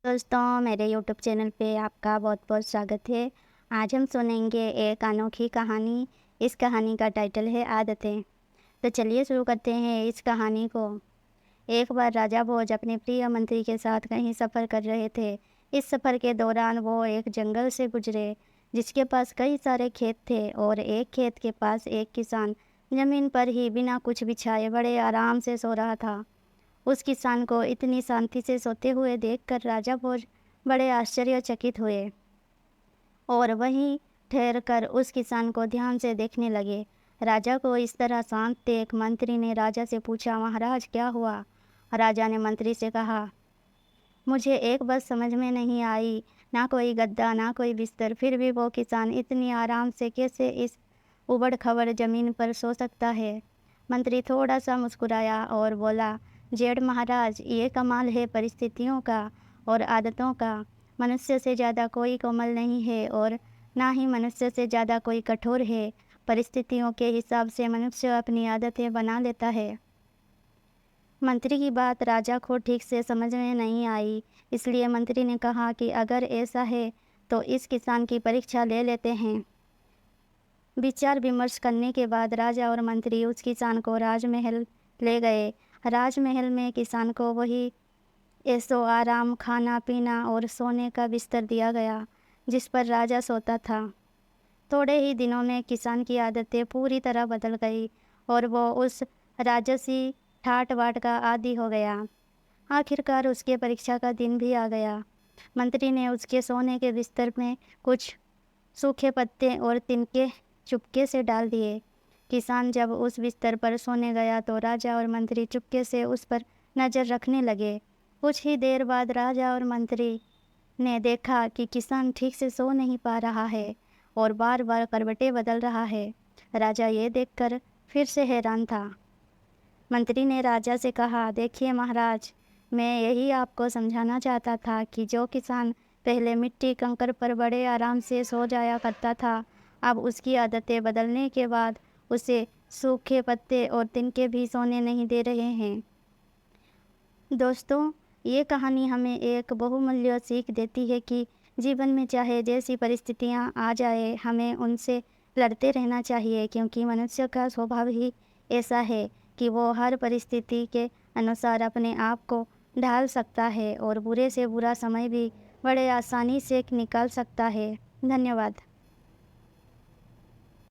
दोस्तों, मेरे YouTube channel पे आपका बहुत-बहुत स्वागत है। आज हम सुनेंगे एक अनोखी कहानी। इस कहानी का टाइटल है आदतें। तो चलिए शुरू करते हैं इस कहानी को। एक बार राजा भोज अपने प्रिय मंत्री के साथ कहीं सफ़र कर रहे थे। इस सफ़र के दौरान वो एक जंगल से गुजरे जिसके पास कई सारे खेत थे और एक खेत के पास एक किसान ज़मीन पर ही बिना कुछ बिछाए बड़े आराम से सो रहा था। उस किसान को इतनी शांति से सोते हुए देखकर राजा भोज बड़े आश्चर्यचकित हुए और वहीं ठहरकर उस किसान को ध्यान से देखने लगे। राजा को इस तरह शांत देख मंत्री ने राजा से पूछा, महाराज क्या हुआ? राजा ने मंत्री से कहा, मुझे एक बात समझ में नहीं आई, ना कोई गद्दा ना कोई बिस्तर, फिर भी वो किसान इतनी आराम से कैसे इस उबड़-खबड़ ज़मीन पर सो सकता है? मंत्री थोड़ा सा मुस्कुराया और बोला, जेठ महाराज, ये कमाल है परिस्थितियों का और आदतों का। मनुष्य से ज़्यादा कोई कोमल नहीं है और ना ही मनुष्य से ज़्यादा कोई कठोर है। परिस्थितियों के हिसाब से मनुष्य अपनी आदतें बना लेता है। मंत्री की बात राजा को ठीक से समझ में नहीं आई, इसलिए मंत्री ने कहा कि अगर ऐसा है तो इस किसान की परीक्षा ले लेते हैं। विचार विमर्श करने के बाद राजा और मंत्री उस किसान को राजमहल ले गए। राजमहल में किसान को वही ऐशो आराम, खाना पीना और सोने का बिस्तर दिया गया जिस पर राजा सोता था। थोड़े ही दिनों में किसान की आदतें पूरी तरह बदल गई और वो उस राजसी ठाट बाट का आदी हो गया। आखिरकार उसके परीक्षा का दिन भी आ गया। मंत्री ने उसके सोने के बिस्तर में कुछ सूखे पत्ते और तिनके चुपके से डाल दिए। किसान जब उस बिस्तर पर सोने गया तो राजा और मंत्री चुपके से उस पर नज़र रखने लगे। कुछ ही देर बाद राजा और मंत्री ने देखा कि किसान ठीक से सो नहीं पा रहा है और बार बार करवटें बदल रहा है। राजा ये देखकर फिर से हैरान था। मंत्री ने राजा से कहा, देखिए महाराज, मैं यही आपको समझाना चाहता था कि जो किसान पहले मिट्टी कंकड़ पर बड़े आराम से सो जाया करता था, अब उसकी आदतें बदलने के बाद उसे सूखे पत्ते और तिनके भी सोने नहीं दे रहे हैं। दोस्तों, ये कहानी हमें एक बहुमूल्य सीख देती है कि जीवन में चाहे जैसी परिस्थितियाँ आ जाए, हमें उनसे लड़ते रहना चाहिए, क्योंकि मनुष्य का स्वभाव ही ऐसा है कि वो हर परिस्थिति के अनुसार अपने आप को ढाल सकता है और बुरे से बुरा समय भी बड़े आसानी से निकाल सकता है। धन्यवाद।